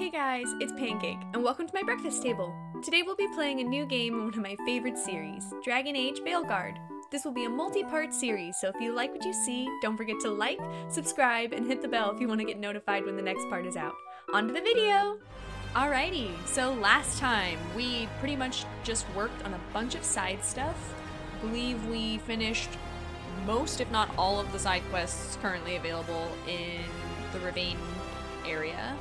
Hey guys, it's Pancake, and welcome to my breakfast table. Today we'll be playing a new game in one of my favorite series, Dragon Age Veilguard. This will be a multi-part series, so if you like what you see, don't forget to like, subscribe, and hit the bell if you want to get notified when the next part is out. On to the video! Alrighty, so last time we pretty much just worked on a bunch of side stuff. I believe we finished most, if not all, of the side quests currently available in the Ravine area.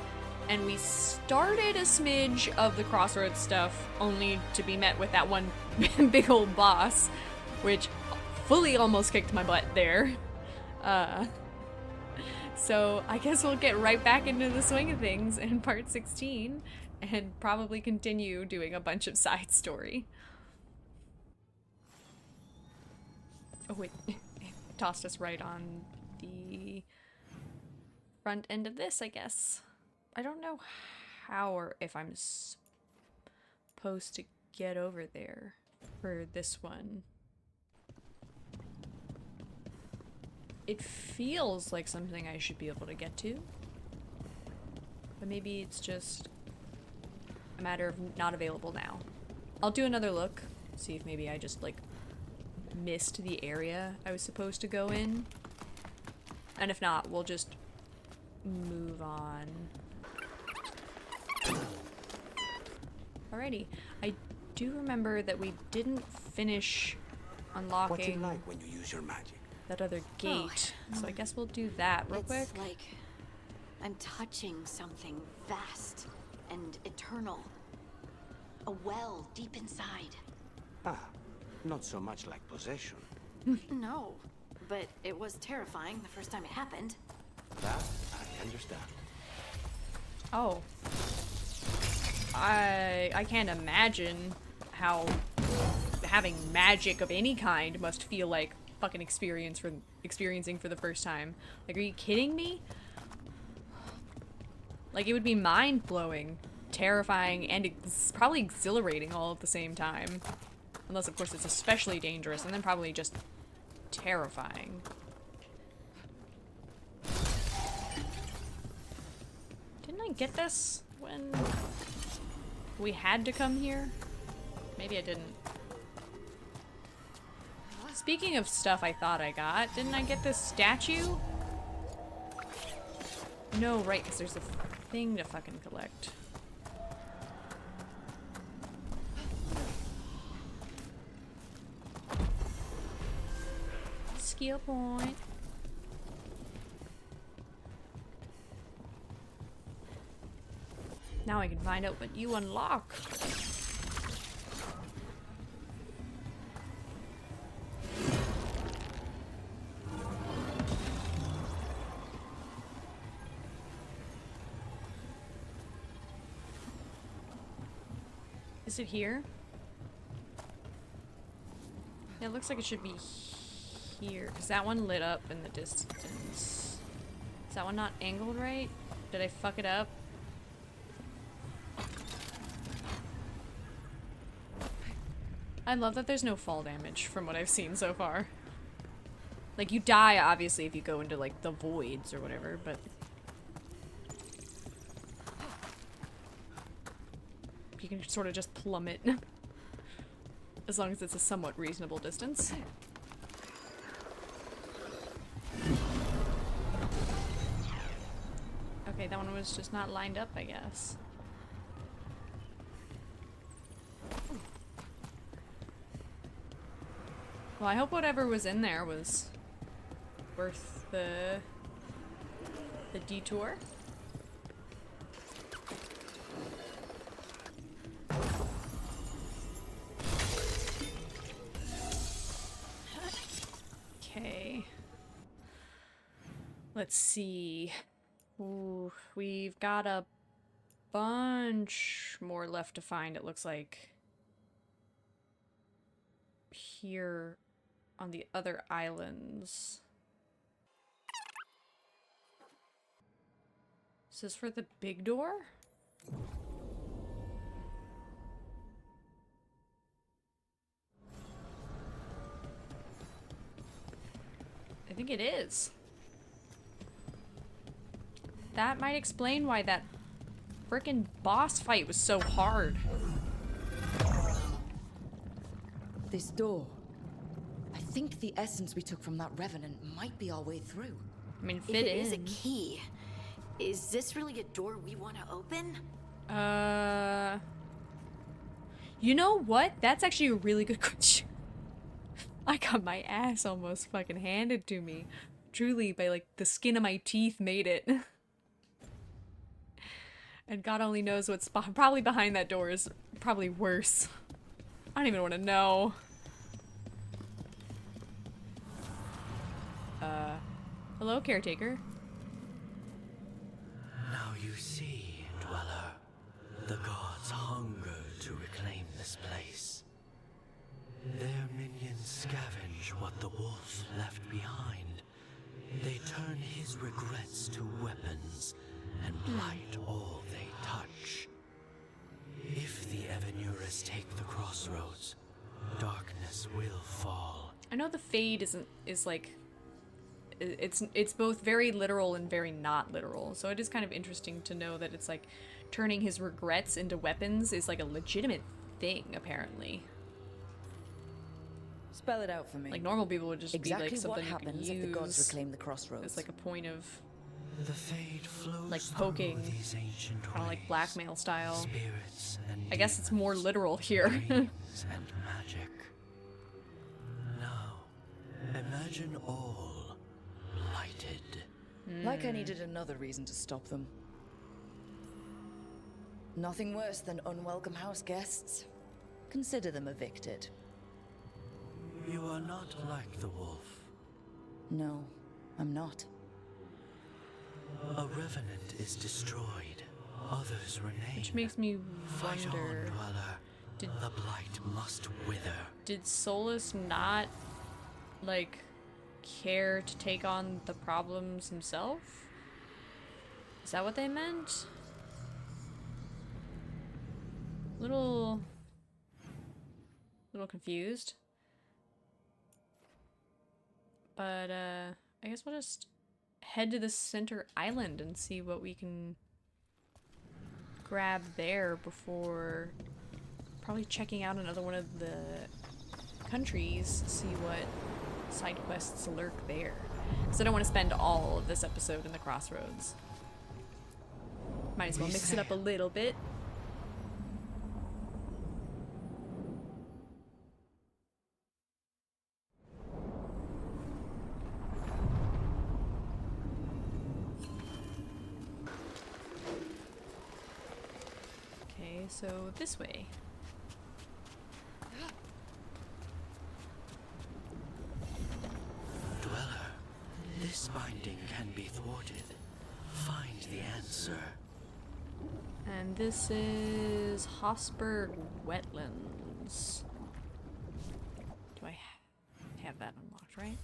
And we started a smidge of the Crossroads stuff, only to be met with that one big old boss, which fully almost kicked my butt there. So I guess we'll get right back into the swing of things in part 16, and probably continue doing a bunch of side story. Oh wait, it tossed us right on the front end of this, I guess. I don't know how or if I'm supposed to get over there for this one. It feels like something I should be able to get to. But maybe it's just a matter of not available now. I'll do another look, see if maybe I just like missed the area I was supposed to go in. And if not, we'll just move on. Alrighty, I do remember that we didn't finish unlocking What's it like when you use your magic? that other gate, so I guess we'll do that real quick. It's like I'm touching something vast and eternal. A well deep inside. Ah, not so much like possession. No, but it was terrifying the first time it happened. That I understand. Oh. I can't imagine how having magic of any kind must feel like fucking experiencing for the first time. Like, are you kidding me? Like, it would be mind-blowing, terrifying, and probably exhilarating all at the same time. Unless, of course, it's especially dangerous, and then probably just terrifying. Didn't I get this when we had to come here? Maybe I didn't. Speaking of stuff I thought I got, didn't I get this statue? No, right, because there's a thing to fucking collect. Skill point. Now I can find out what you unlock. Is it here? Yeah, it looks like it should be here, because that one lit up in the distance. Is that one not angled right? Did I fuck it up? I love that there's no fall damage from what I've seen so far. Like, you die, obviously, if you go into, like, the voids or whatever, but you can sort of just plummet. As long as it's a somewhat reasonable distance. Okay, that one was just not lined up, I guess. Well, I hope whatever was in there was worth the detour. Okay. Let's see. Ooh, we've got a bunch more left to find, it looks like. Here on the other islands. Is this for the big door? I think it is. That might explain why that frickin' boss fight was so hard. This door. I think the essence we took from that revenant might be our way through. I mean, If fit it in. is a key, is this really a door we want to open? You know what? That's actually a really good question. I got my ass almost fucking handed to me. Truly, by like the skin of my teeth made it. And God only knows what's probably behind that door is probably worse. I don't even want to know. Hello, caretaker. Now you see, Dweller, the gods hunger to reclaim this place. Their minions scavenge what the wolf left behind. They turn his regrets to weapons and blight all they touch. If the Evanuras take the crossroads, darkness will fall. I know the fade is like it's both very literal and very not literal. So it is kind of interesting to know that it's like turning his regrets into weapons is like a legitimate thing apparently. Spell it out for me. Like normal people would just Exactly be like something what happens you could if the gods use reclaim the crossroads. as like a point of The fade flows like through poking, these ancient kind of like ways. blackmail style. Spirits and I guess it's more demons, literal here. dreams and magic. Now, imagine all blighted. Like I needed another reason to stop them. Nothing worse than unwelcome house guests. Consider them evicted. You are not like the wolf. No, I'm not. A revenant is destroyed. Others remain. Which makes me Fight on, wonder, Dweller. Did- The blight must wither. did Solus not like care to take on the problems himself? Is that what they meant? Little confused. But I guess we'll just head to the center island and see what we can grab there before probably checking out another one of the countries, see what side quests lurk there. Because I don't want to spend all of this episode in the crossroads. Might as well mix it up a little bit. Okay, so this way. Dweller, this binding can be thwarted. Find the answer. And this is Hosberg Wetlands. Do I have that unlocked, right?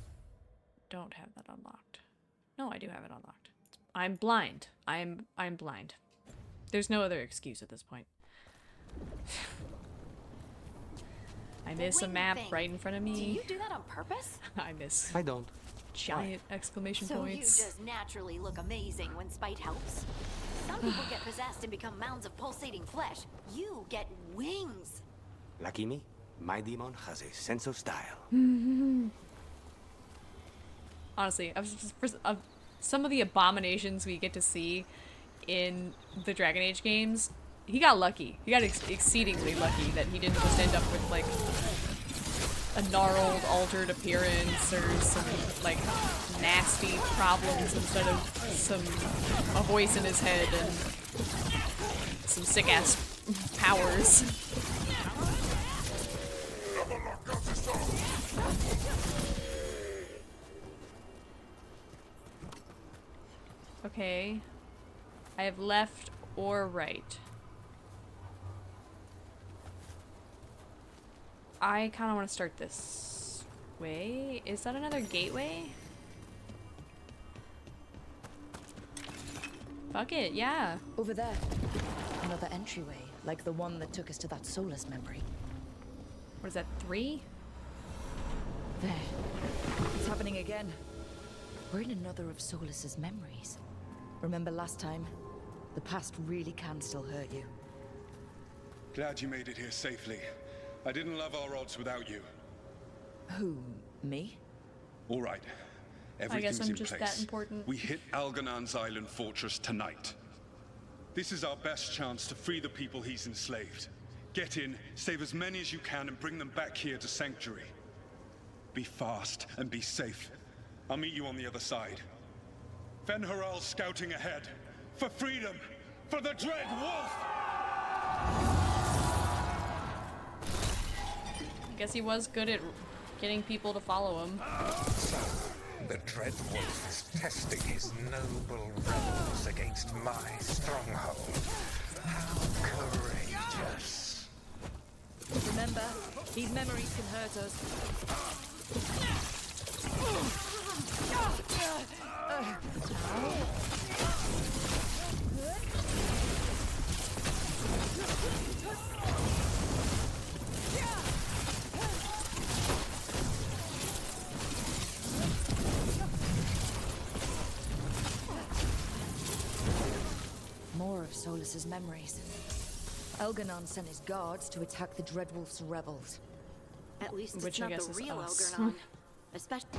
Don't have that unlocked. No, I do have it unlocked. I'm blind. I'm blind. There's no other excuse at this point. I miss a wing map thing. right in front of Do me. you do that on purpose? I miss I don't. giant exclamation So you points. just naturally look amazing when spite helps? Some people get possessed and become mounds of pulsating flesh. You get wings. Lucky me, my demon has a sense of style. Honestly, some of the abominations we get to see in the Dragon Age games, he got lucky. He got exceedingly lucky that he didn't just end up with like a gnarled, altered appearance or some like nasty problems instead of a voice in his head and some sick ass powers. Okay. I have left or right. I kind of want to start this way. Is that another gateway? Fuck it, yeah. Over there. Another entryway, like the one that took us to that Solus memory. What is that, 3? There. It's happening again. We're in another of Solus's memories. Remember last time? The past really can still hurt you. Glad you made it here safely. I didn't love our odds without you. Who, me? All right. I Everything's guess I'm in just place. that important. We hit Alganon's island fortress tonight. This is our best chance to free the people he's enslaved. Get in, save as many as you can, and bring them back here to Sanctuary. Be fast and be safe. I'll meet you on the other side. Fen-Haral scouting ahead. For freedom! For the Dread Wolf! I guess he was good at getting people to follow him. So, the Dread Wolf is testing his noble rebels against my stronghold. How courageous. Remember, these memories can hurt us. More of Solus's memories. Elganon sent his guards to attack the Dreadwolf's rebels. At least Which it's I not guess the is real us. Elgernon. Especially.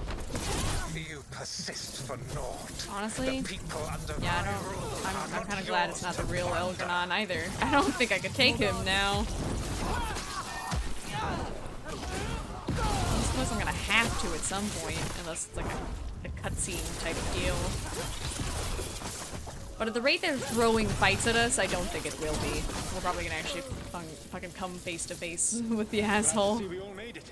You persist for naught. Honestly, The people under yeah, my rule are I'm not kind of glad it's yours not the to real plunder. Elganon either. I don't think I could take him now. I suppose I'm gonna have to at some point, unless it's like a cutscene type of deal. But at the rate they're throwing fights at us, I don't think it will be. We're probably gonna actually fucking come face to face with the asshole. See, we all made it.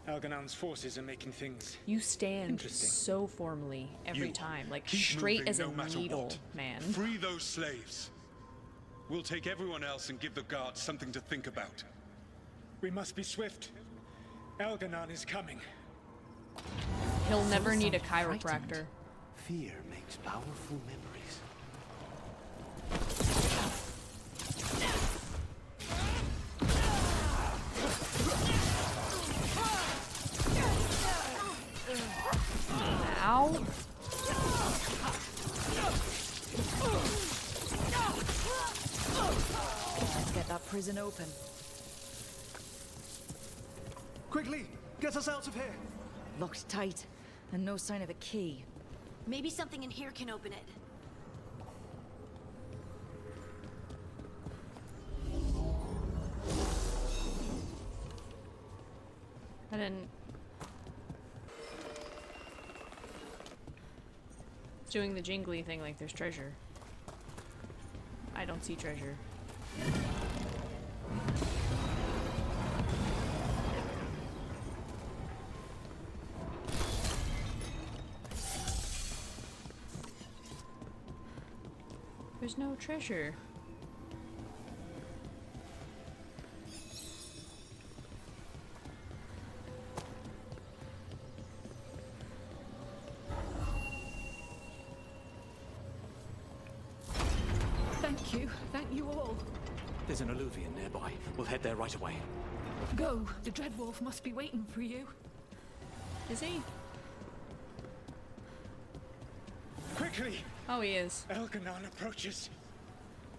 Alganon's forces are making things. You stand Interesting. so formally every You time, like keep straight moving as a no matter needle, what. man. Free those slaves. We'll take everyone else and give the guards something to think about. We must be swift. Elganon is coming. He'll never Solus need a sounded chiropractor. frightened. Fear makes powerful memories. Ow. Let's get that prison open. Quickly, get us out of here. Locked tight, and no sign of a key. Maybe something in here can open it. I didn't. It's doing the jingly thing like there's treasure. I don't see treasure. There's no treasure. Thank you all. There's an alluvion nearby. We'll head there right away. Go. The Dreadwolf must be waiting for you. Is he? Quickly! Oh, he is. Elganon approaches.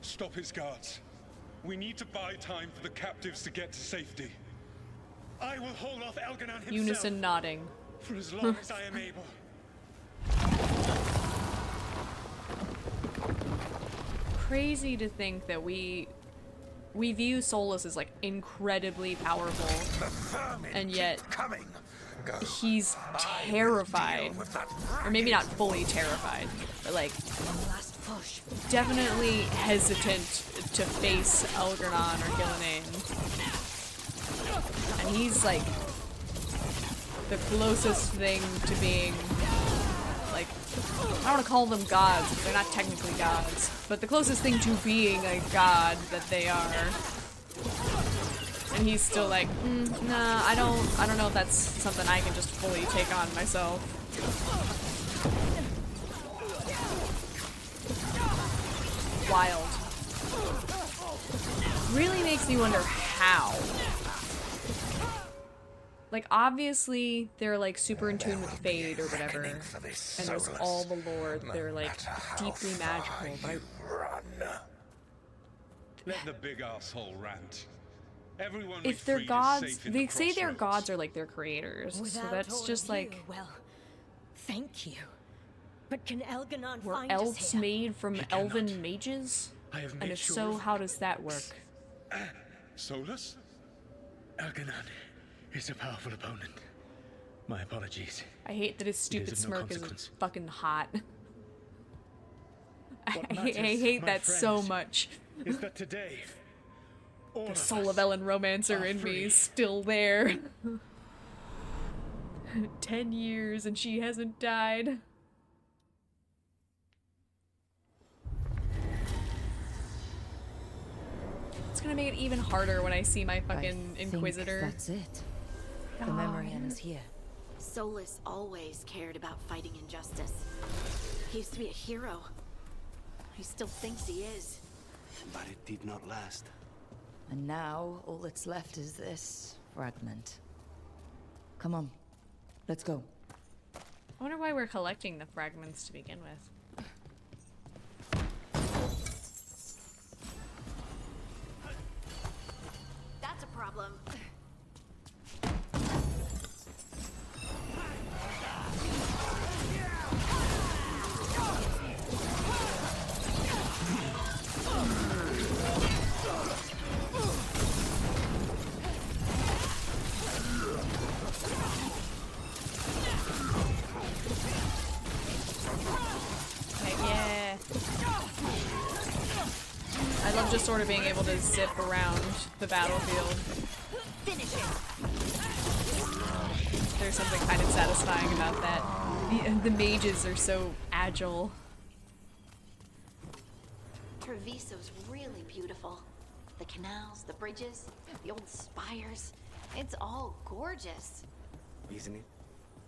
Stop his guards. We need to buy time for the captives to get to safety. I will hold off Elganon himself. Unison nodding. For as long as I am able. Crazy to think that we view Solus as like incredibly powerful, The vermin and keep yet coming. Go. he's I will terrified. deal with that Or maybe not ragged fully terrified, but like Last push. definitely hesitant to face Elgernon or Gillinan. And he's like the closest thing to being like, I don't want to call them gods, because they're not technically gods, but the closest thing to being a god that they are. And he's still like, nah, I don't know if that's something I can just fully take on myself. Wild. Really makes me wonder how. Like, obviously, they're like super in tune with fate or whatever. reckoning for this, And there's Solus. all the lore, No they're like matter how deeply far magical, but I you run. Let the big asshole rant. Everyone If they're gods, they say their gods are like their creators. So that's just like, well, thank you. But can Elganon were find elves us here? made from elven mages? I have And made if sure so, of- how does that work? Solus? Elganon is a powerful opponent. My apologies. I hate that his stupid of no smirk is consequence. fucking hot. I matters, hate my that so friends, much. Is that today all The of soul us of Ellen Romancer are in me free. is still there. 10 years and she hasn't died. It's gonna make it even harder when I see my fucking I think Inquisitor. that's it. The memory end is here. Solus always cared about fighting injustice. He used to be a hero. He still thinks he is. But it did not last. And now, all that's left is this fragment. Come on. Let's go. I wonder why we're collecting the fragments to begin with. That's a problem. Okay, yeah. I love just sort of being able to zip around the battlefield. Finish it. There's something kind of satisfying about that. The mages are so agile. Treviso's really beautiful. The canals, the bridges, the old spires. It's all gorgeous. Isn't it?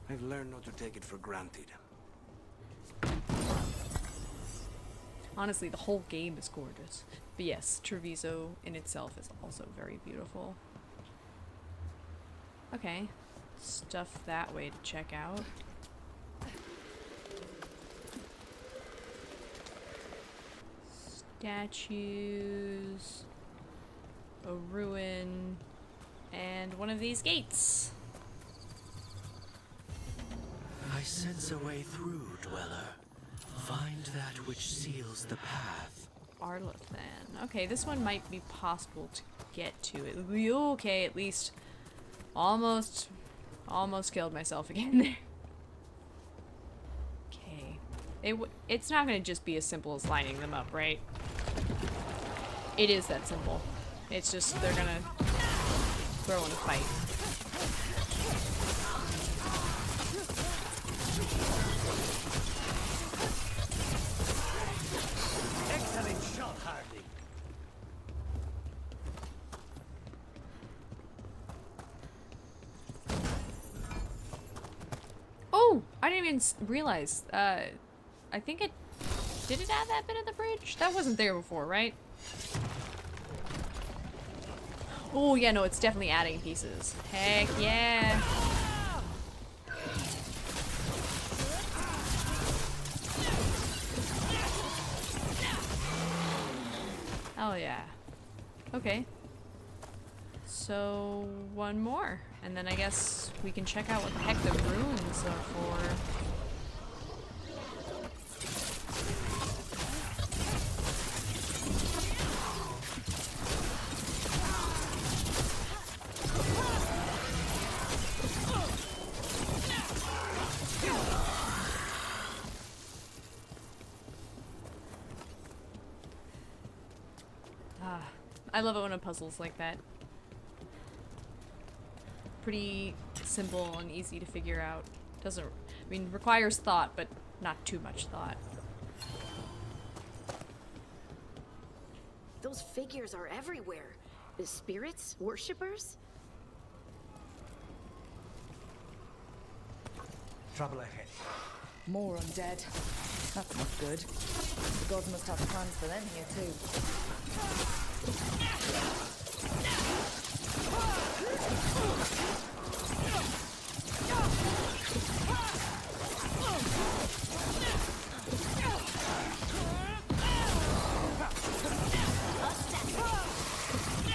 I've learned not to take it for granted. Honestly, the whole game is gorgeous. But yes, Treviso in itself is also very beautiful. Okay. Stuff that way to check out. Statues. A ruin. And one of these gates. I sense a way through, Dweller. Find that which seals the path. Arlathan. Okay, this one might be possible to get to. Okay, at least almost killed myself again there. Okay. It's not gonna just be as simple as lining them up, right? It is that simple. It's just they're gonna throw in a fight. Excellent shot, Hardy. Oh, I didn't even realize. I think it did it add that bit of the bridge? That wasn't there before, right? Oh yeah, no, it's definitely adding pieces. Heck yeah. Oh yeah. Okay. So one more, and then I guess we can check out what the heck the runes are for. I love it when a puzzle's like that. Pretty simple and easy to figure out. Doesn't, I mean, requires thought, but not too much thought. Those figures are everywhere. The spirits? Worshippers? Trouble ahead. More undead. That's not good. The gods must have plans for them here too.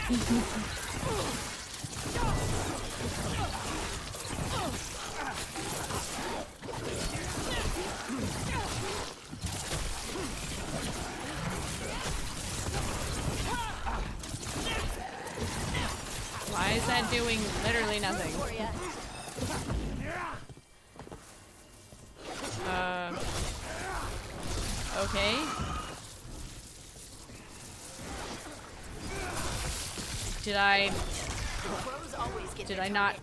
Why is that doing literally nothing? Okay. Did I not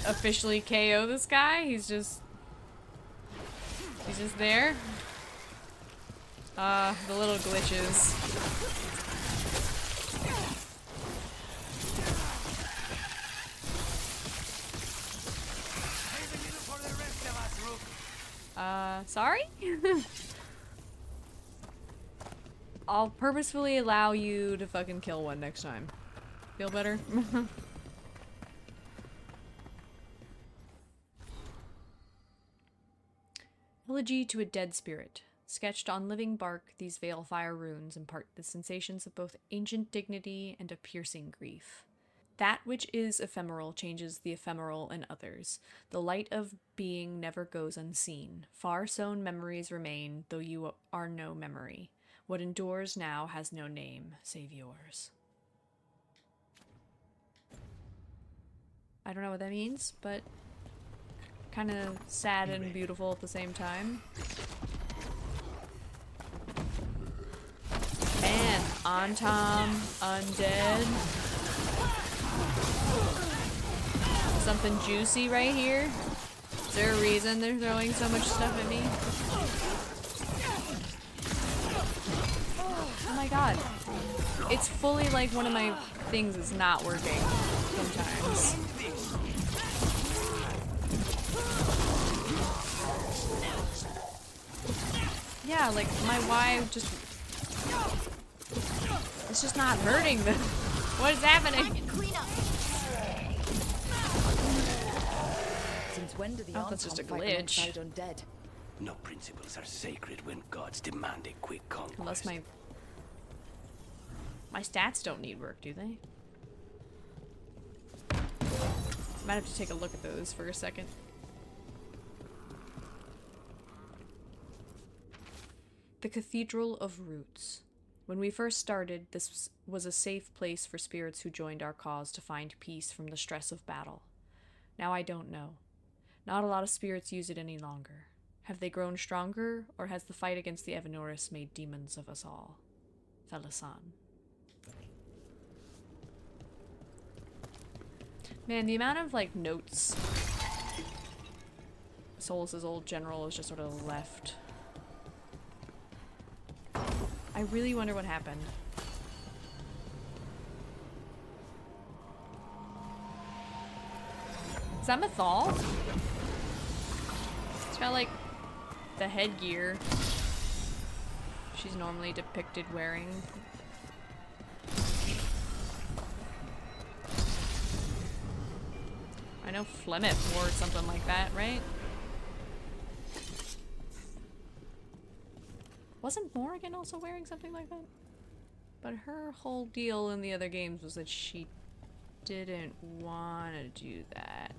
officially KO this guy? He's just there. The little glitches. Sorry? I'll purposefully allow you to fucking kill one next time. Feel better? Elegy to a dead spirit. Sketched on living bark, these Veilfire runes impart the sensations of both ancient dignity and a piercing grief. That which is ephemeral changes the ephemeral in others. The light of being never goes unseen. Far sown memories remain, though you are no memory. What endures now has no name, save yours. I don't know what that means, but kind of sad and beautiful at the same time. Man, Antom, undead. Something juicy right here? Is there a reason they're throwing so much stuff at me? Oh my god. It's fully like one of my things is not working sometimes. Yeah, like my Y just... It's just not hurting them. What is happening? Since when do the that's just a Antom fight glitch. alongside undead? No principles are sacred when gods demand a quick conquest. Unless my stats don't need work, do they? Might have to take a look at those for a second. The Cathedral of Roots. When we first started, this was a safe place for spirits who joined our cause to find peace from the stress of battle. Now I don't know. Not a lot of spirits use it any longer. Have they grown stronger, or has the fight against the Evanoris made demons of us all? Felisan. Man, the amount of, like, notes Solus' old general is just sort of left. I really wonder what happened. Is that Mythal? It's got like the headgear she's normally depicted wearing. I know Flemeth wore something like that, right? Wasn't Morrigan also wearing something like that? But her whole deal in the other games was that she didn't want to do that.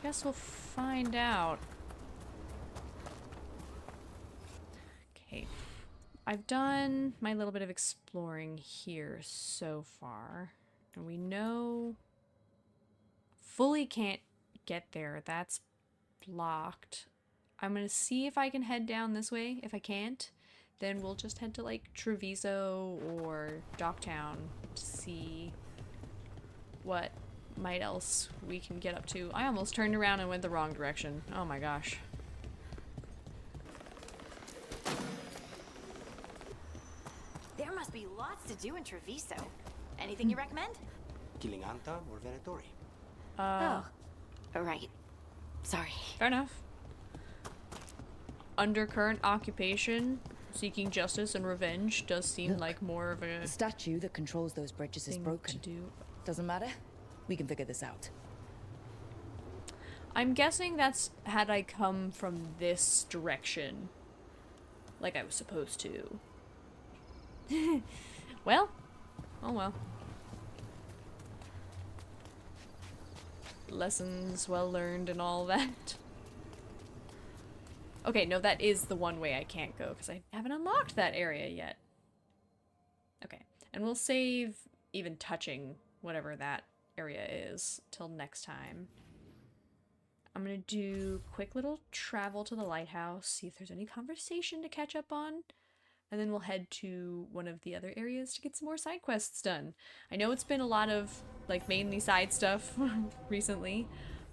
Guess we'll find out. Okay. I've done my little bit of exploring here so far. And we know... Fully can't get there. That's blocked. I'm gonna see if I can head down this way. If I can't, then we'll just head to like Treviso or Docktown to see what might else we can get up to. I almost turned around and went the wrong direction. Oh my gosh. There must be lots to do in Treviso. Anything you recommend? Killing Anta or Venatori? Oh. Right. Sorry. Fair enough. Under current occupation, seeking justice and revenge does seem like more of a The statue that controls those bridges is thing broken. to do. Doesn't matter. We can figure this out. I'm guessing that's had I come from this direction, like I was supposed to. Well. Oh well. Lessons well learned and all that. Okay, no, that is the one way I can't go because I haven't unlocked that area yet. Okay, and we'll save even touching whatever that area is till next time. I'm gonna do quick little travel to the lighthouse, see if there's any conversation to catch up on, and then we'll head to one of the other areas to get some more side quests done. I know it's been a lot of, like, mainly side stuff recently,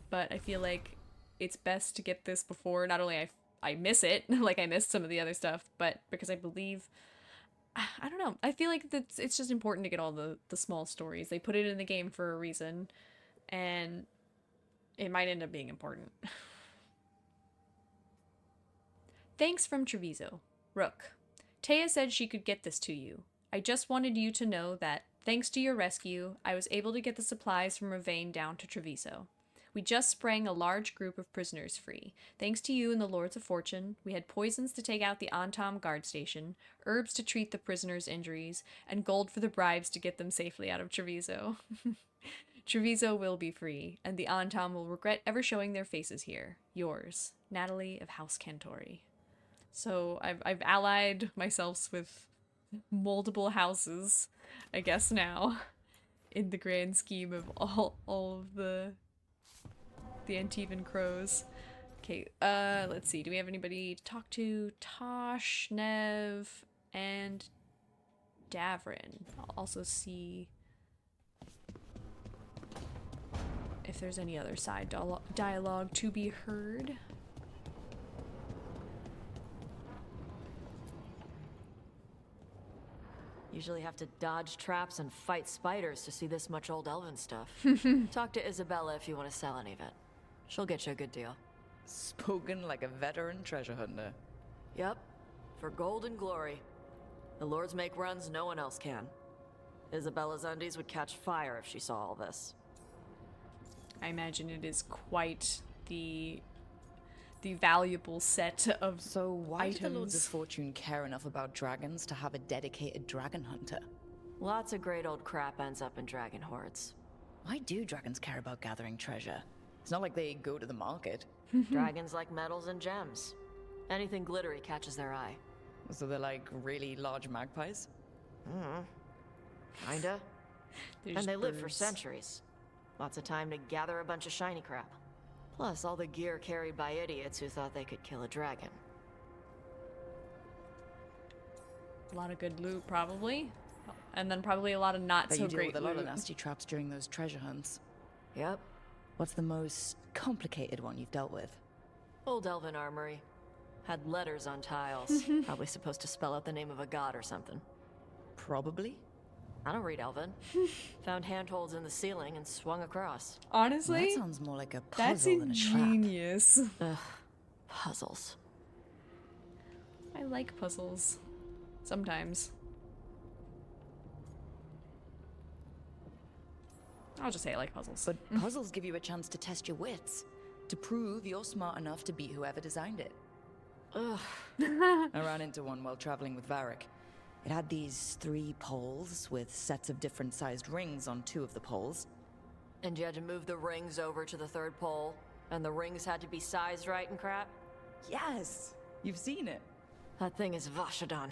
but I feel like it's best to get this before not only I miss it, like I missed some of the other stuff, but because I believe, I don't know, I feel like it's just important to get all the small stories. They put it in the game for a reason, and it might end up being important. Thanks from Treviso. Rook. Taya said she could get this to you. I just wanted you to know that, thanks to your rescue, I was able to get the supplies from Ravane down to Treviso. We just sprang a large group of prisoners free. Thanks to you and the Lords of Fortune, we had poisons to take out the Antom guard station, herbs to treat the prisoners' injuries, and gold for the bribes to get them safely out of Treviso. Treviso will be free, and the Antom will regret ever showing their faces here. Yours, Natalie of House Cantori. So I've allied myself with multiple houses, I guess now, in the grand scheme of all of the Antivan crows. Okay, let's see. Do we have anybody to talk to? Tosh, Nev, and Davrin. I'll also see if there's any other side dialogue to be heard. Usually have to dodge traps and fight spiders to see this much old elven stuff. Talk to Isabella if you want to sell any of it. She'll get you a good deal. Spoken like a veteran treasure hunter. Yep. For gold and glory. The lords make runs no one else can. Isabella's undies would catch fire if she saw all this. I imagine it is quite the valuable set of So why do the Lords of items. Fortune care enough about dragons to have a dedicated dragon hunter? Lots of great old crap ends up in dragon hordes. Why do dragons care about gathering treasure? It's not like they go to the market. Dragons like metals and gems. Anything glittery catches their eye. So they're like really large magpies? Kinda. They're And just they live for birds. centuries. Lots of time to gather a bunch of shiny crap. Plus all the gear carried by idiots who thought they could kill a dragon. A lot of good loot, probably. And then probably a lot of not But so you deal great with a lot of loot. nasty traps during those treasure hunts. Yep. What's the most complicated one you've dealt with? Old elven armory. Had letters on tiles. Probably supposed to spell out the name of a god or something. Probably. I don't read elven. Found handholds in the ceiling and swung across. Honestly, That sounds more like a that's puzzle than a trap. ingenious. Ugh. Puzzles. I like puzzles. Sometimes. I'll just say I like puzzles. But puzzles give you a chance to test your wits, to prove you're smart enough to beat whoever designed it. Ugh. I ran into one while traveling with Varric. It had these 3 poles with sets of different sized rings on 2 of the poles. And you had to move the rings over to the third pole, and the rings had to be sized right and crap? Yes! You've seen it. That thing is Vashadon.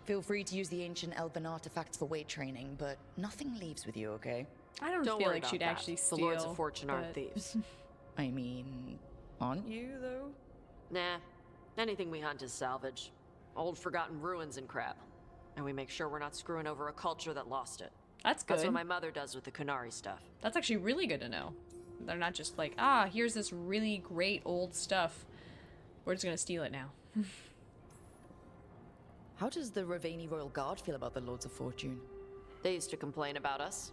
Feel free to use the ancient elven artifacts for weight training, but nothing leaves with you, okay? I don't Don't feel worry like about she'd that. actually The steal. Lords of Fortune aren't but- thieves. I mean, aren't you, though? Nah. Anything we hunt is salvage. Old forgotten ruins and crap. And we make sure we're not screwing over a culture that lost it. That's good. That's what my mother does with the Kunari stuff. That's actually really good to know. They're not just like, ah, here's this really great old stuff. We're just gonna steal it now. How does the Ravani Royal Guard feel about the Lords of Fortune? They used to complain about us.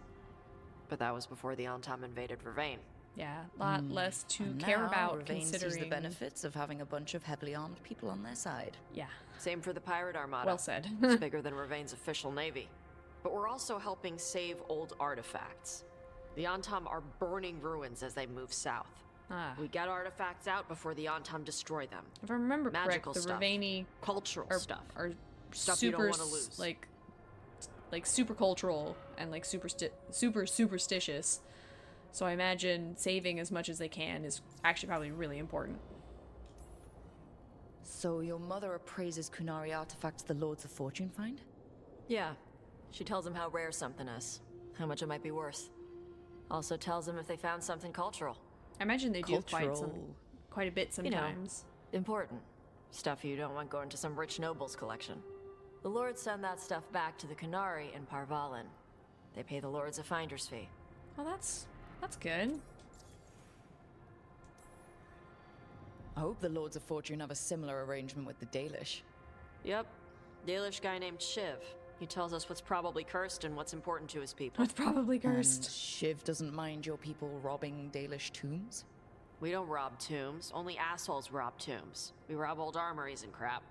But that was before the Antom invaded Vervain. Yeah, a lot less to And care now about Ravane considering sees the benefits of having a bunch of heavily armed people on their side. Yeah. Same for the pirate armada. Well said. It's bigger than Ravain's official navy. But we're also helping save old artifacts. The Antom are burning ruins as they move south. We get artifacts out before the Antam destroy them. If I remember Magical correct, the stuff. Raveni Cultural stuff. are Stuff super, you don't want to lose. like super cultural and like super superstitious. So I imagine saving as much as they can is actually probably really important. So your mother appraises Kunari artifacts the Lords of Fortune find? Yeah. She tells them how rare something is, how much it might be worth. Also tells them if they found something cultural. I imagine they do Cultural. quite a bit sometimes. Important. Stuff you don't want going to some rich noble's collection. The Lords send that stuff back to the Kunari in Parvalin. They pay the Lords a finder's fee. Well, that's good. I hope the Lords of Fortune have a similar arrangement with the Dalish. Yep. Dalish guy named Shiv. He tells us what's probably cursed and what's important to his people. What's probably cursed. And Shiv doesn't mind your people robbing Dalish tombs? We don't rob tombs. Only assholes rob tombs. We rob old armories and crap.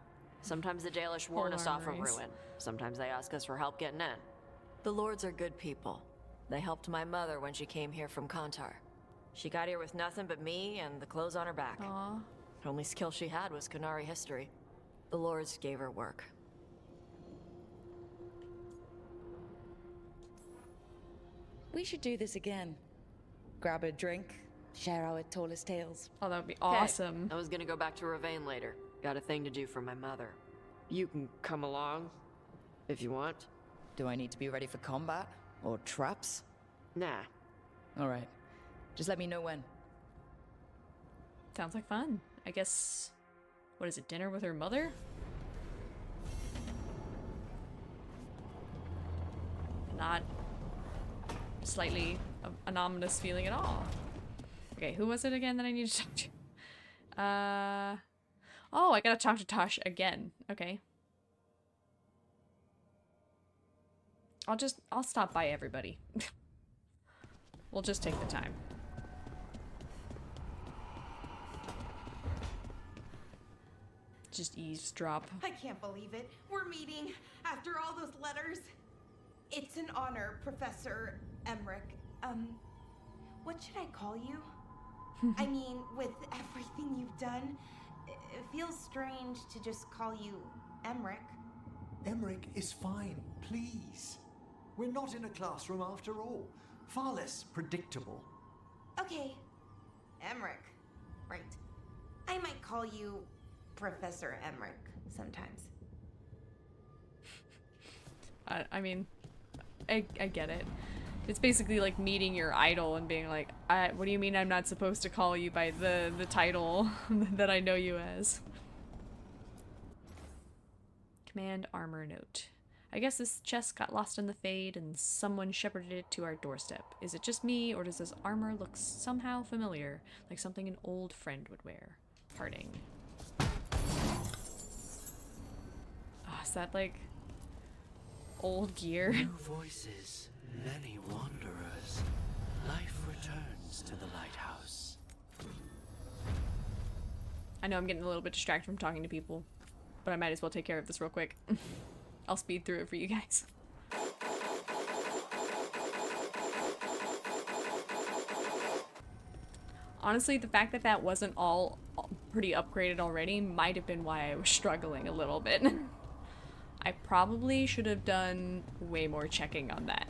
Sometimes the Dalish warn us off a ruin. Sometimes they ask us for help getting in. The Lords are good people. They helped my mother when she came here from Kantar. She got here with nothing but me and the clothes on her back. Aww. The only skill she had was Kunari history. The Lords gave her work. We should do this again. Grab a drink, share our tallest tales. Oh, that would be awesome. I was gonna go back to Ravane later. Got a thing to do for my mother. You can come along, if you want. Do I need to be ready for combat? Or traps? Nah. Alright. Just let me know when. Sounds like fun. I guess... What is it, dinner with her mother? Not slightly an ominous feeling at all. Okay, who was it again that I need to talk to? Oh, I gotta talk to Tosh again. Okay. I'll stop by everybody. We'll just take the time. Just eavesdrop. I can't believe it. We're meeting after all those letters. It's an honor, Professor Emmerich. What should I call you? I mean, with everything you've done, it feels strange to just call you Emmerich. Emmerich is fine, please. We're not in a classroom after all. Far less predictable. Okay, Emmerich. Right. I might call you Professor Emmerich sometimes. I mean, I get it. It's basically like meeting your idol and being like, what do you mean I'm not supposed to call you by the title that I know you as? Command armor note. I guess this chest got lost in the fade and someone shepherded it to our doorstep. Is it just me, or does this armor look somehow familiar, like something an old friend would wear? Parting. Oh, is that like old gear? New voices, many wanderers. Life returns to the lighthouse. I know I'm getting a little bit distracted from talking to people, but I might as well take care of this real quick. I'll speed through it for you guys. Honestly, the fact that that wasn't all pretty upgraded already might have been why I was struggling a little bit. I probably should have done way more checking on that.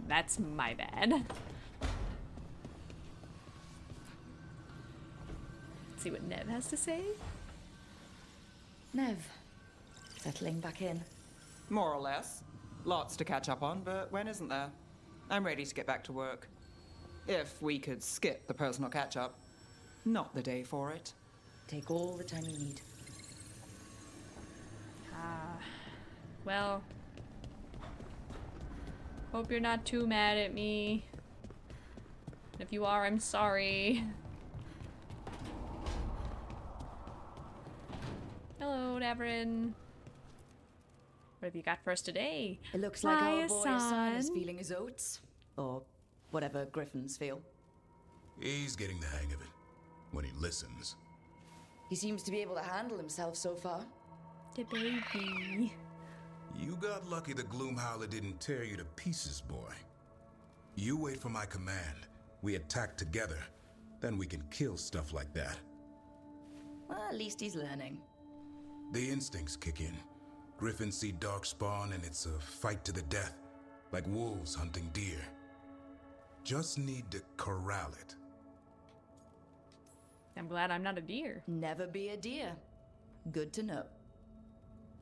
That's my bad. Let's see what Nev has to say. Nev, settling back in. More or less. Lots to catch up on, but when isn't there? I'm ready to get back to work. If we could skip the personal catch-up. Not the day for it. Take all the time you need. Well, hope you're not too mad at me. If you are, I'm sorry. Hello, Davrin. What have you got for us today? It looks like our boy Son. Asan is feeling his oats. Or whatever griffins feel. He's getting the hang of it. When he listens. He seems to be able to handle himself so far. The baby. You got lucky the Gloomhowler didn't tear you to pieces, boy. You wait for my command. We attack together. then we can kill stuff like that. Well, at least he's learning. The instincts kick in. Griffins see darkspawn and it's a fight to the death, like wolves hunting deer. Just need to corral it. I'm glad I'm not a deer. Never be a deer. Good to know.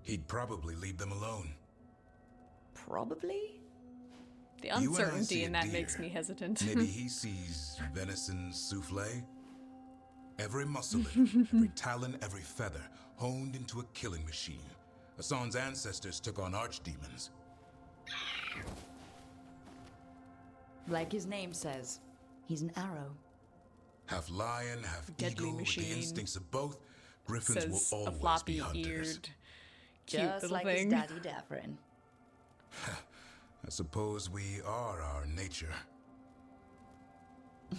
He'd probably leave them alone. Probably? The uncertainty in that makes me hesitant. Maybe he sees venison souffle. Every muscle in it, every talon, every feather, honed into a killing machine. Hassan's ancestors took on archdemons. Like his name says, he's an arrow. Half lion, half Deadly eagle, machine. with the instincts of both, Griffins Says will a always floppy be hunters. eared, cute Just little like thing. his daddy Davrin. I suppose we are our nature.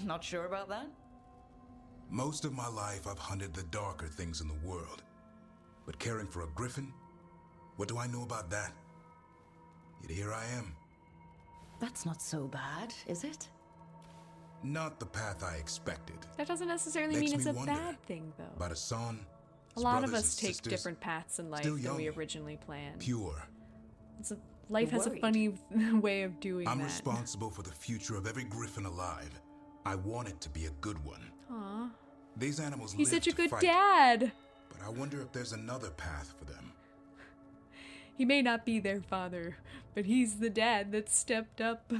Not sure about that? Most of my life I've hunted the darker things in the world. But caring for a griffin? What do I know about that? Yet here I am. That's not so bad, is it? Not the path I expected. That doesn't necessarily Makes mean it's me a wonder bad thing, though. About Hassan, A his lot of brothers us and take sisters, different paths in life still than we young, originally planned. pure. Life has a worried. funny way of doing I'm that. responsible for the future of every griffin alive. I want it to be a good one. Aw. These animals He's live such a to good fight, dad. but I wonder if there's another path for them. He may not be their father, but he's the dad that stepped up.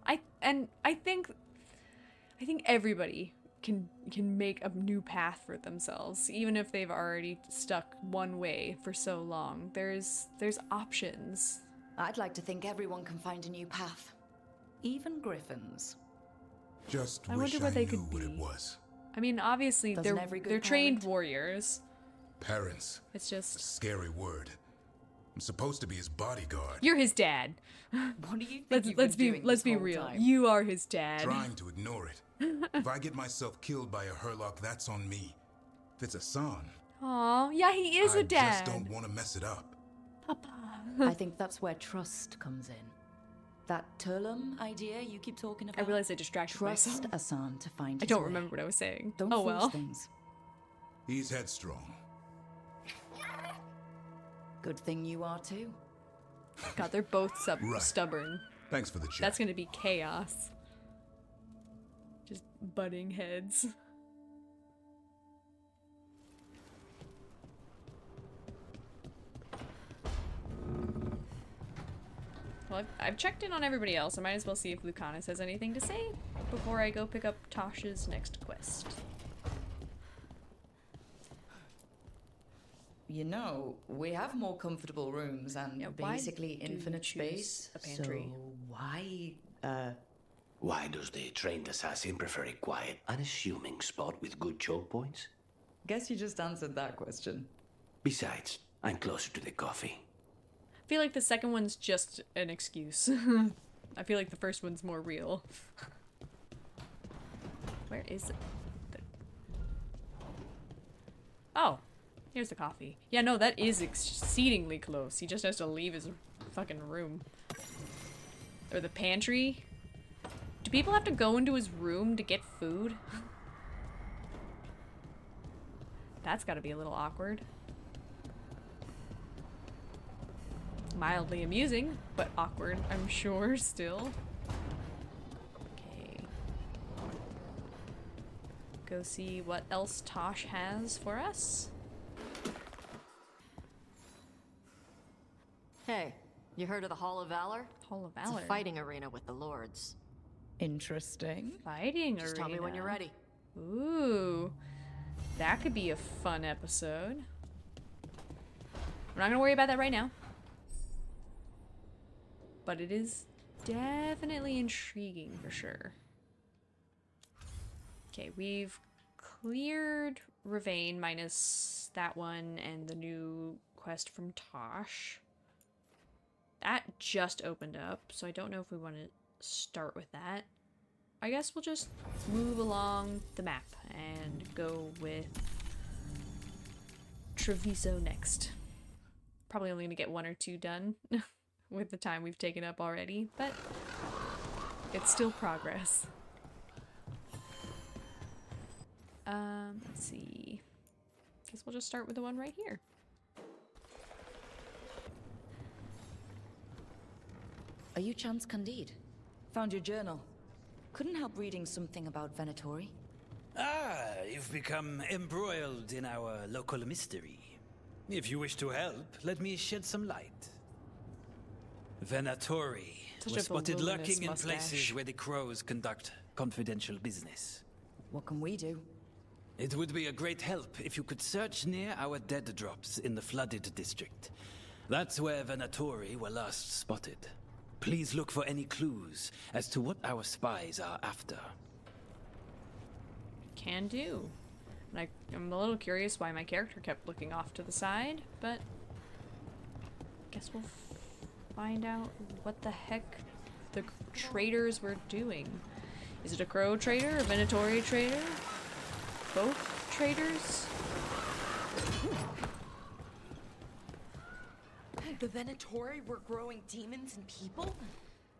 I think everybody can make a new path for themselves, even if they've already stuck one way for so long. There's options. I'd like to think everyone can find a new path. Even griffins. Just I wish wonder what I they knew could what be. it was. I mean, obviously Doesn't every good they're trained parent? warriors. Parents. It's A just scary word. I'm supposed to be his bodyguard. you're his dad. What do you think Let's be real. You are his dad. Trying to ignore it. If I get myself killed by a Hurlock, that's on me. If it's Hassan, Aw, yeah, he is I a dad. just don't want to mess it up. I think that's where trust comes in. That Turlum idea you keep talking about. I realized I distracted Trust myself. Hassan to find I his don't way. remember what I was saying. Don't oh force well. things. He's headstrong. Good thing you are too. God, they're both Right. stubborn. Thanks for the check. That's gonna be chaos. Just butting heads. Well, I've checked in on everybody else. I might as well see if Lucanus has anything to say before I go pick up Tasha's next quest. You know, we have more comfortable rooms and Yeah, why basically do you infinite choose space. a pantry? So why, Why does the trained assassin prefer a quiet, unassuming spot with good choke points? Guess you just answered that question. Besides, I'm closer to the coffee. I feel like the second one's just an excuse. I feel like the first one's more real. Where is it? Oh, here's the coffee. Yeah, no, that is exceedingly close. He just has to leave his fucking room. Or the pantry. Do people have to go into his room to get food? That's gotta be a little awkward. Mildly amusing, but awkward, I'm sure, still. Okay. Go see what else Tosh has for us. Hey, you heard of the Hall of Valor? Hall of It's Valor. a fighting arena with the lords. Interesting. Fighting Just arena. tell me when you're ready. Ooh. That could be a fun episode. We're not gonna worry about that right now. But it is definitely intriguing for sure. Okay, we've cleared Ravane minus that one and the new quest from Tosh. That just opened up, so I don't know if we want to start with that. I guess we'll just move along the map and go with Treviso next. Probably only gonna get 1 or 2 done with the time we've taken up already, but it's still progress. Let's see. Guess we'll just start with the one right here. Are you Chance Candide? Found your journal. Couldn't help reading something about Venatori. Ah, you've become embroiled in our local mystery. If you wish to help, let me shed some light. Venatori was spotted lurking in places where the crows conduct confidential business. What can we do? It would be a great help if you could search near our dead drops in the flooded district. That's where Venatori were last spotted. Please look for any clues as to what our spies are after. Can do. And I'm a little curious why my character kept looking off to the side, but guess we'll find out what the heck the traders were doing. Is it a crow trader, a Venatori trader? Both traders? The Venatori were growing demons and people?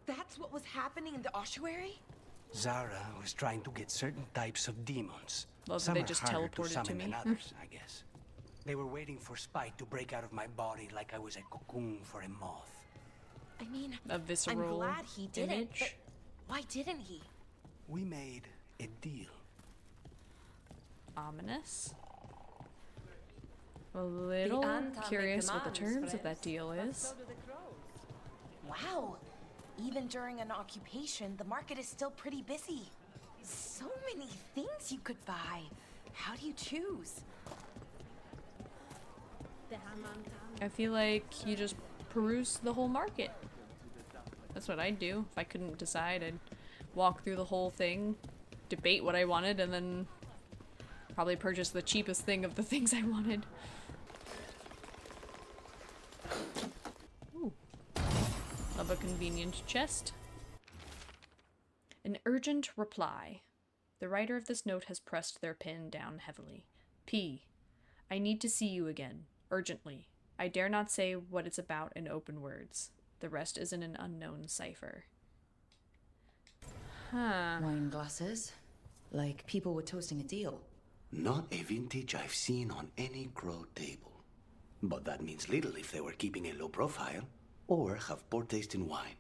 That's what was happening in the ossuary? Zara was trying to get certain types of demons. Love that Some they are just harder teleported to summon me. than others, I guess. They were waiting for Spike to break out of my body like I was a cocoon for a moth. I mean, A visceral I'm glad he didn't, image. but why didn't he? We made a deal. Ominous. A little curious what the terms of that deal is. Wow. Even during an occupation, the market is still pretty busy. So many things you could buy. How do you choose? I feel like you just peruse the whole market. That's what I'd do. If I couldn't decide, I'd walk through the whole thing, debate what I wanted, and then probably purchase the cheapest thing of the things I wanted. Ooh. Love a convenient chest. An urgent reply. The writer of this note has pressed their pen down heavily. P. I need to see you again. Urgently. I dare not say what it's about in open words. The rest is in an unknown cipher. Huh. Wine glasses. Like people were toasting a deal. Not a vintage I've seen on any crow table. But that means little if they were keeping a low profile or have poor taste in wine.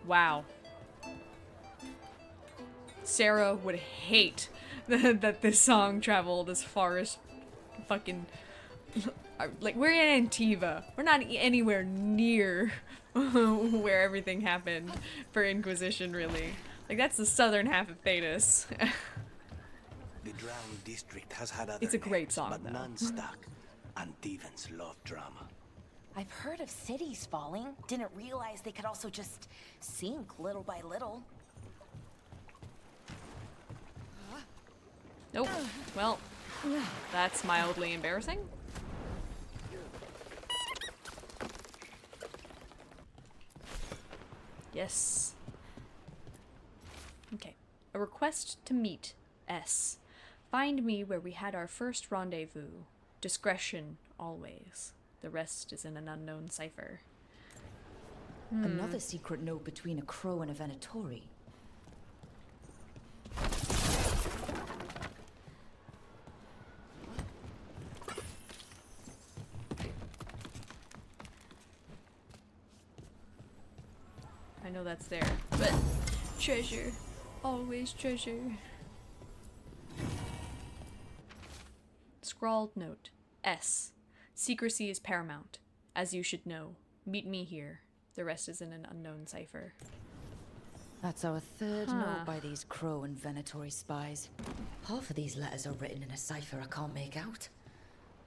Wow. Sarah would hate that this song traveled as far as fucking... Like, we're in Antiva. We're not anywhere near where everything happened for Inquisition, really. Like, that's the southern half of Thetis. The Drowned District has had other It's a great names, song, but though. none stuck. Antivans love drama. I've heard of cities falling. Didn't realize they could also just sink little by little. Nope. Well, that's mildly embarrassing. Yes. Okay. A request to meet. S. Find me where we had our first rendezvous. Discretion, always. The rest is in an unknown cipher. Another secret note between a crow and a Venatori. I know that's there, but treasure. Always treasure. Scrawled note. S. Secrecy is paramount. As you should know. Meet me here. The rest is in an unknown cipher. That's our third note by these crow and Venatori spies. Half of these letters are written in a cipher I can't make out.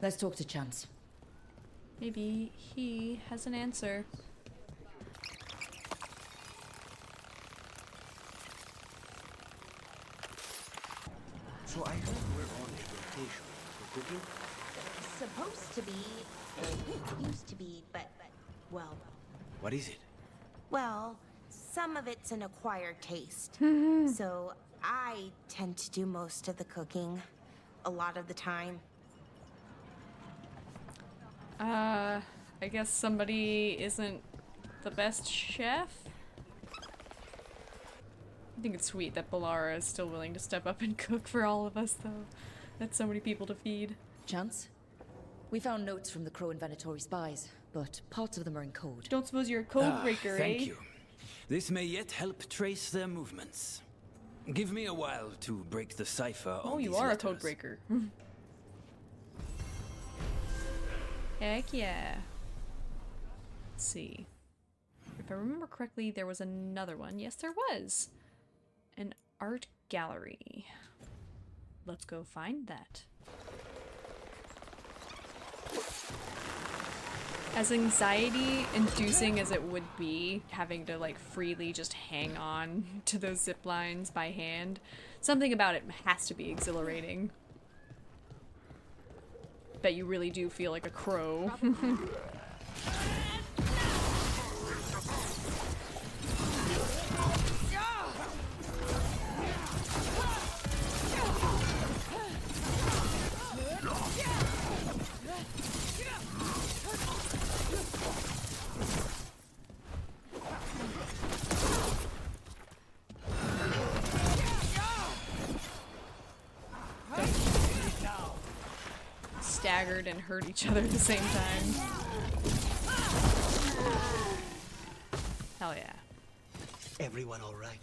Let's talk to Chance. Maybe he has an answer. So I heard we're on a rotation for cooking? Supposed to be. It used to be, but well. What is it? Well, some of it's an acquired taste. So I tend to do most of the cooking. A lot of the time. I guess somebody isn't the best chef. I think it's sweet that Balara is still willing to step up and cook for all of us, though. That's so many people to feed. Chance? We found notes from the Crow and Venatori spies, but parts of them are in code. Don't suppose you're a code breaker, thank eh? you. This may yet help trace their movements. Give me a while to break the cipher on Oh, you these are letters. a code breaker. Heck yeah. Let's see. If I remember correctly, there was another one. Yes, there was. An art gallery. Let's go find that. As anxiety-inducing as it would be, having to like freely just hang on to those zip lines by hand, something about it has to be exhilarating. Bet you really do feel like a crow. Staggered and hurt each other at the same time. Hell yeah. Everyone all right?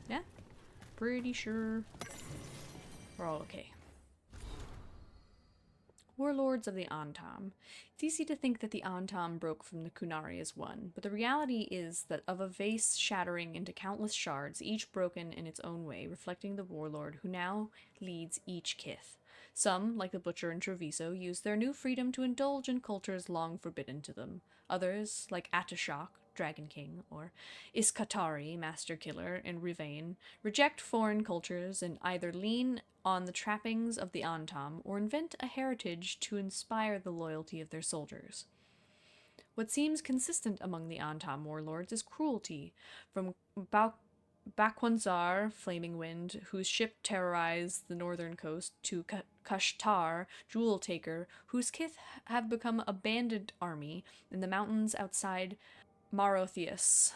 Yeah, pretty sure we're all okay. Warlords of the Antam. It's easy to think that the Antam broke from the Kunari as one, but the reality is that of a vase shattering into countless shards, each broken in its own way, reflecting the warlord who now leads each kith. Some, like the Butcher in Treviso, use their new freedom to indulge in cultures long forbidden to them. Others, like Atashok, Dragon King, or Iskatari, Master Killer, in Rivain, reject foreign cultures and either lean on the trappings of the Antam or invent a heritage to inspire the loyalty of their soldiers. What seems consistent among the Antam warlords is cruelty, from Bakwanzar, Flaming Wind, whose ship terrorized the northern coast, to Kashtar, Jewel Taker, whose kith have become a bandit army in the mountains outside Marotheus.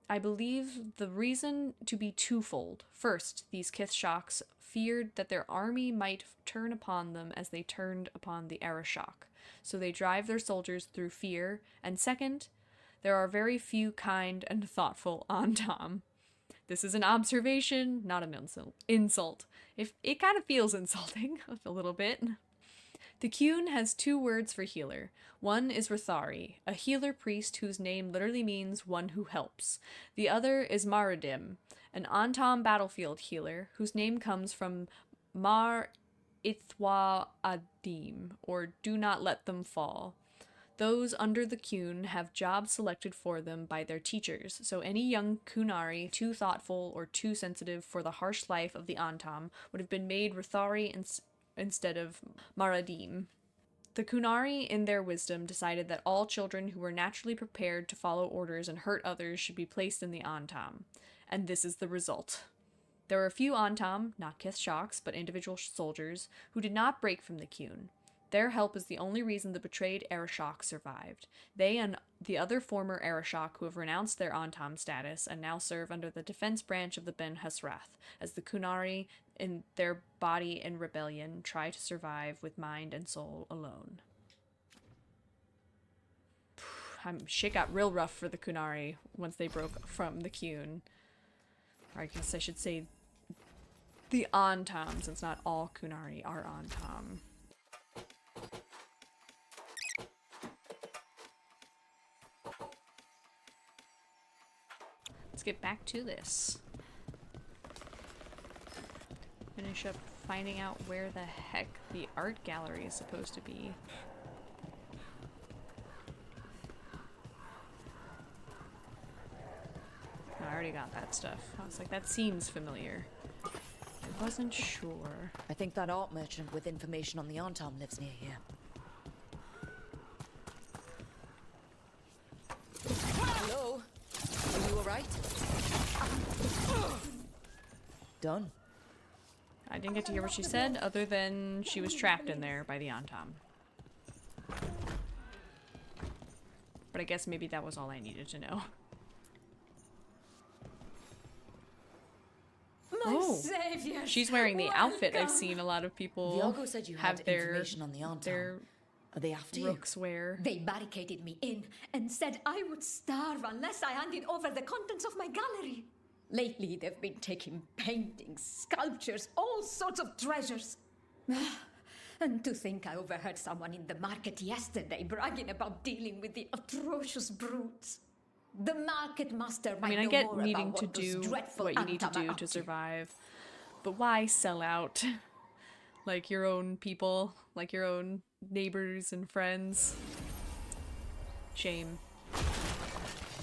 I believe the reason to be twofold. First, these kith shocks feared that their army might turn upon them as they turned upon the Arashok, so they drive their soldiers through fear, and second, there are very few kind and thoughtful Antam. This is an observation, not an insult. If it kind of feels insulting, a little bit. The Kyun has two words for healer. One is Rithari, a healer priest whose name literally means one who helps. The other is Maradim, an Antam battlefield healer whose name comes from Mar Ithwa Adim, or do not let them fall. Those under the Kyun have jobs selected for them by their teachers, so any young Kunari too thoughtful or too sensitive for the harsh life of the Antam would have been made Rithari instead of Maradim. The Kunari, in their wisdom, decided that all children who were naturally prepared to follow orders and hurt others should be placed in the Antam, and this is the result. There were a few Antam, not kith shocks, but individual soldiers, who did not break from the Kyun. Their help is the only reason the betrayed Arashok survived. They and the other former Arashok who have renounced their Antam status and now serve under the defense branch of the Ben Hasrath, as the Kunari, in their body and rebellion, try to survive with mind and soul alone. Shit got real rough for the Kunari once they broke from the Kyun. Or I guess I should say the Antam, since not all Kunari are Antam. Let's get back to this. Finish up finding out where the heck the art gallery is supposed to be. I already got that stuff. I was like, that seems familiar. I wasn't sure. I think that art merchant with information on the Antam lives near here. Hello? Are you alright? Done. I didn't get to hear what she said, other than she was trapped in there by the Antam. But I guess maybe that was all I needed to know. My saviors, she's wearing the outfit I've seen a lot of people Viago said you have had their information on the Anton. their Are they after rooks wear. They barricaded me in and said I would starve unless I handed over the contents of my gallery. Lately, they've been taking paintings, sculptures, all sorts of treasures. And to think I overheard someone in the market yesterday bragging about dealing with the atrocious brutes. The market master might I mean, I know get more needing about to what those do dreadful what you need to Antam are do up to survive, but why sell out like your own people, like your own neighbors and friends? Shame.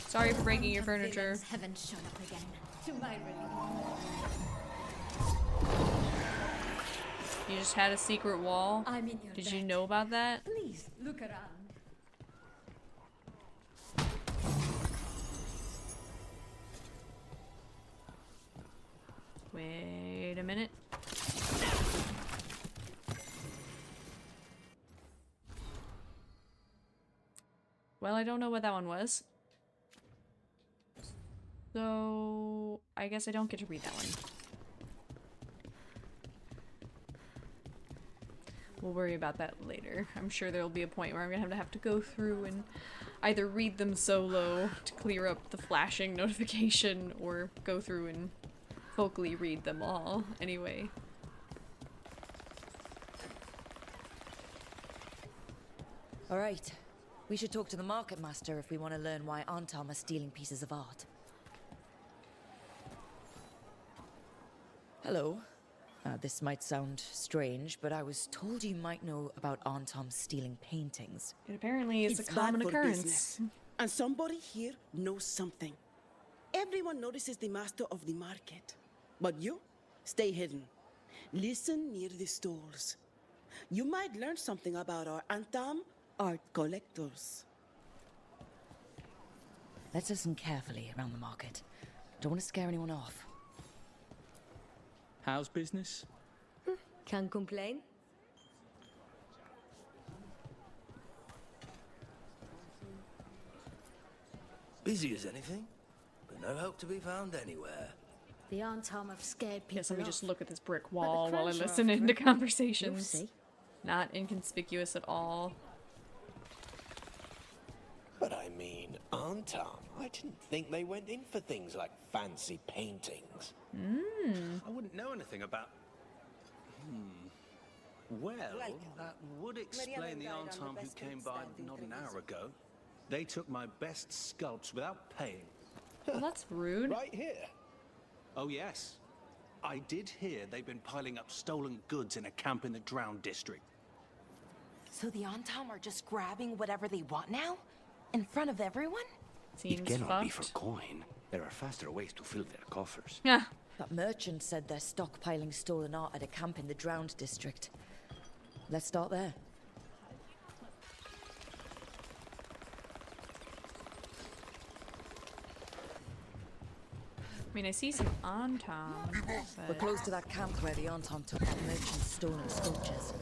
Sorry for breaking your furniture. Haven't shown up again. To my relief. You just had a secret wall? I'm in your Did you bed. know about that? Please look around. Wait a minute. Well, I don't know what that one was. So, I guess I don't get to read that one. We'll worry about that later. I'm sure there'll be a point where I'm gonna have to go through and either read them solo to clear up the flashing notification or go through and vocally read them all anyway. Alright. We should talk to the market master if we want to learn why Antam are stealing pieces of art. Hello. This might sound strange, but I was told you might know about Antam stealing paintings. It apparently is a It's common bad for occurrence. business. And somebody here knows something. Everyone notices the master of the market. But you, stay hidden. Listen near the stalls. You might learn something about our Antam art collectors. Let's listen carefully around the market. Don't want to scare anyone off. How's business? Can't complain. Busy as anything, but no help to be found anywhere. The Antam have scared people Guess let me off. just look at this brick wall the while I crunch are listen after into it. conversations. You'll see. Not inconspicuous at all. But I mean, Antam, I didn't think they went in for things like fancy paintings. I wouldn't know anything about... Well, that would explain the Antam who came by not an hour ago. They took my best sculpts without paying. Well, that's rude. Right here. Oh, yes. I did hear they've been piling up stolen goods in a camp in the Drowned district. So the Antam are just grabbing whatever they want now? In front of everyone? It cannot be for coin. There are faster ways to fill their coffers. Yeah. That merchant said they're stockpiling stolen art at a camp in the Drowned district. Let's start there. I mean, I see some Antam, We're but... close to that camp where the Antam took that merchant's stolen sculptures.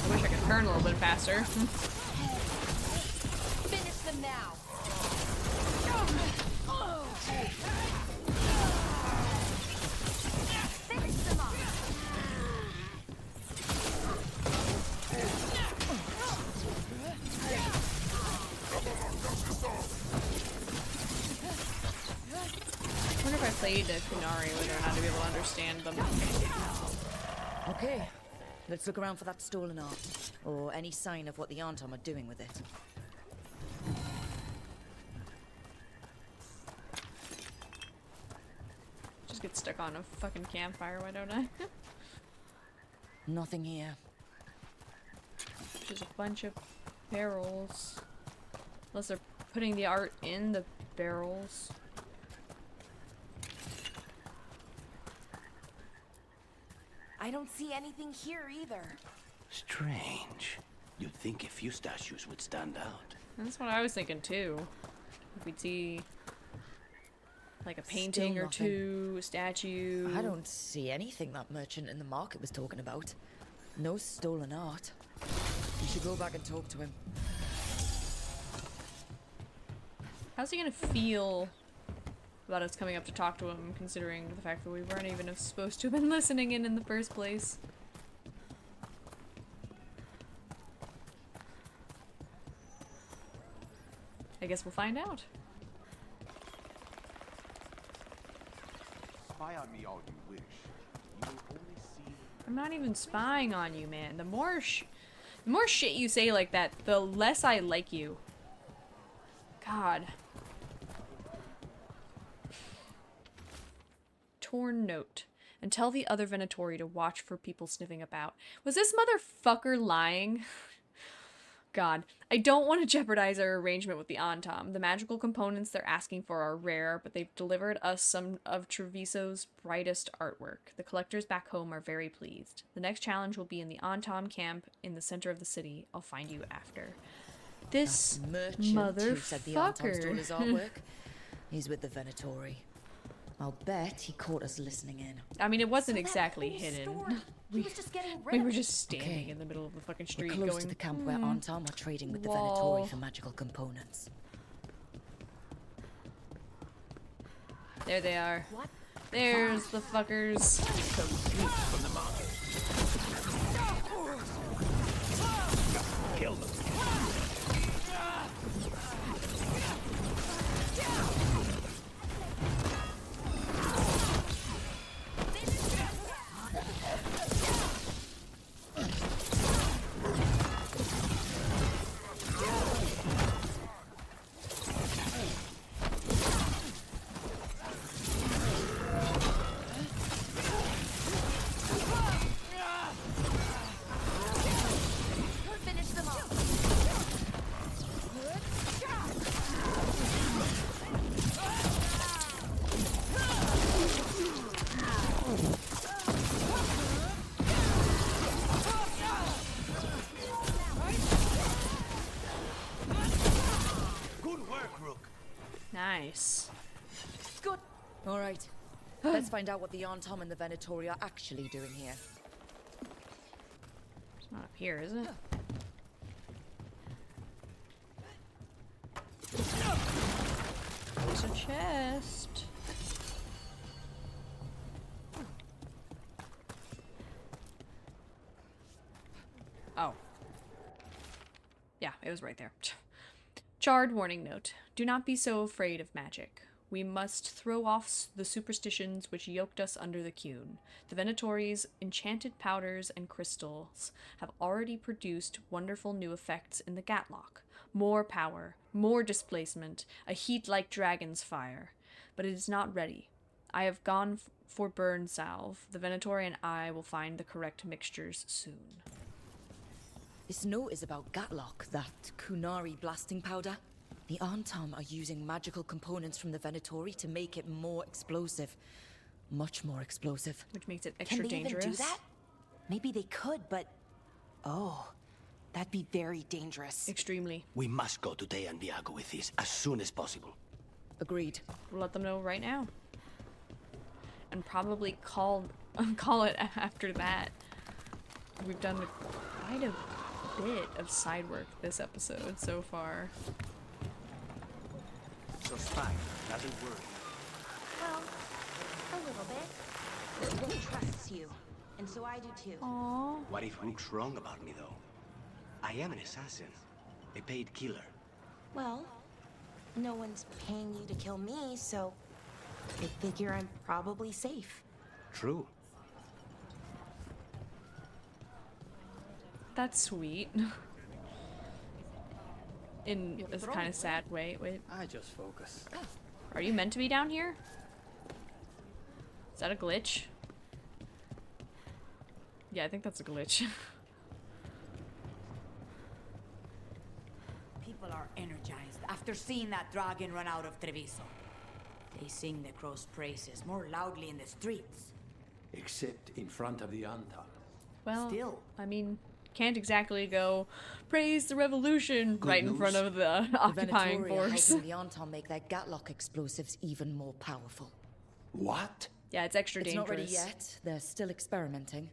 I wish I could turn a little bit faster. Finish them now. Finish them off. I wonder if I played a Kunari whether or not I'd be able to understand them. Okay, let's look around for that stolen art, or any sign of what the Antam are doing with it. Just get stuck on a fucking campfire, why don't I? Nothing here. Which is a bunch of barrels. Unless they're putting the art in the barrels. I don't see anything here either. Strange. You'd think a few statues would stand out. That's what I was thinking too. If we'd see like a painting or two, a statue. I don't see anything that merchant in the market was talking about. No stolen art. We should go back and talk to him. How's he gonna feel about us coming up to talk to him, considering the fact that we weren't even supposed to have been listening in the first place? I guess we'll find out. Spy on me all you wish. You will only see. I'm not even spying on you, man. The more shit you say like that, the less I like you. God. Torn note. And tell the other Venatori to watch for people sniffing about. Was this motherfucker lying? God. I don't want to jeopardize our arrangement with the Antom. The magical components they're asking for are rare, but they've delivered us some of Treviso's brightest artwork. The collectors back home are very pleased. The next challenge will be in the Antom camp in the center of the city. I'll find you after. This merchant who said the Antom stole his motherfucker. artwork. He's with the Venatori. I'll bet he caught us listening in. I mean, it wasn't exactly hidden. He was just getting rid We of were it. just standing in the middle of the fucking street We're close going, to the camp where Antom are trading with the wall. Venatori for magical components. There they are. There's the fuckers. Kill them. Finish them off. Good work, Rook. Nice. Good. All right. Let's find out what the Antom and the Venatori are actually doing here. It's not up here, is it? There's a chest. Oh. Yeah, it was right there. Charred warning note. Do not be so afraid of magic. We must throw off the superstitions which yoked us under the Cune. The Venatori's enchanted powders and crystals have already produced wonderful new effects in the Gatlock. More power, more displacement, a heat like dragon's fire. But it is not ready. I have gone for burn salve. The Venatori and I will find the correct mixtures soon. This note is about Gatlock, that Kunari blasting powder. The Antom are using magical components from the Venatori to make it more explosive. Much more explosive. Which makes it extra Can they dangerous. even do that? Maybe they could, but... Oh, that'd be very dangerous. Extremely. We must go to Day and Viago with this as soon as possible. Agreed. We'll let them know right now. And probably call it after that. We've done quite a bit of side work this episode so far. So spy doesn't worry. Well, a little bit. Rook trusts you, and so I do too. Aww. What if Rook's wrong about me, though? I am an assassin, a paid killer. Well, no one's paying you to kill me, so I figure I'm probably safe. True. That's sweet. In a kind of sad way. Wait. I just focus. Are you meant to be down here? Is that a glitch? Yeah, I think that's a glitch. People are energized. I after seeing that dragon run out of Treviso. They sing the crow's praises more loudly in the streets. Except in front of the Antal. Well, Still. I mean, can't exactly go praise the revolution right in front of the occupying Venatori are force. helping the Antal make their Gatlock explosives even more powerful. What? Yeah, it's extra It's dangerous. not ready yet. They're still experimenting.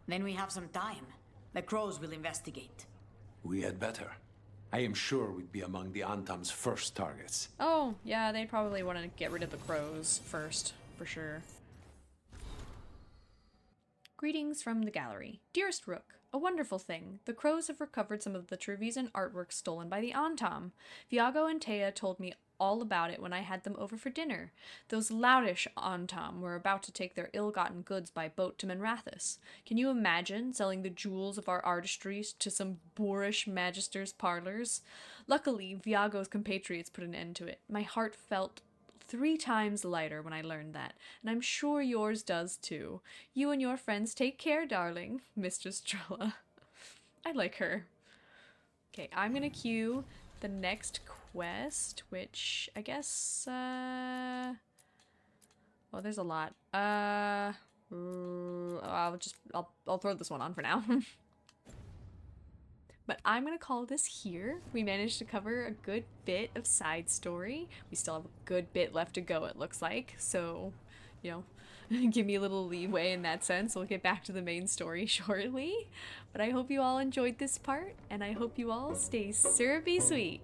Then we have some time. The crows will investigate. We had better. I am sure we'd be among the Antam's first targets. Oh, yeah, they'd probably want to get rid of the crows first, for sure. Greetings from the gallery. Dearest Rook, a wonderful thing. The crows have recovered some of the Trevisan artwork stolen by the Antam. Viago and Taya told me all about it when I had them over for dinner. Those loutish Antam were about to take their ill-gotten goods by boat to Manrathus. Can you imagine selling the jewels of our artistry to some boorish magister's parlors? Luckily, Viago's compatriots put an end to it. My heart felt 3 times lighter when I learned that, and I'm sure yours does too. You and your friends take care, darling, Mistress Trella. I like her. Okay, I'm gonna queue the next quest, which I guess, oh, there's a lot. I'll throw this one on for now. But I'm gonna call this here. We managed to cover a good bit of side story. We still have a good bit left to go, it looks like. So, you know, give me a little leeway in that sense. We'll get back to the main story shortly. But I hope you all enjoyed this part, and I hope you all stay syrupy sweet.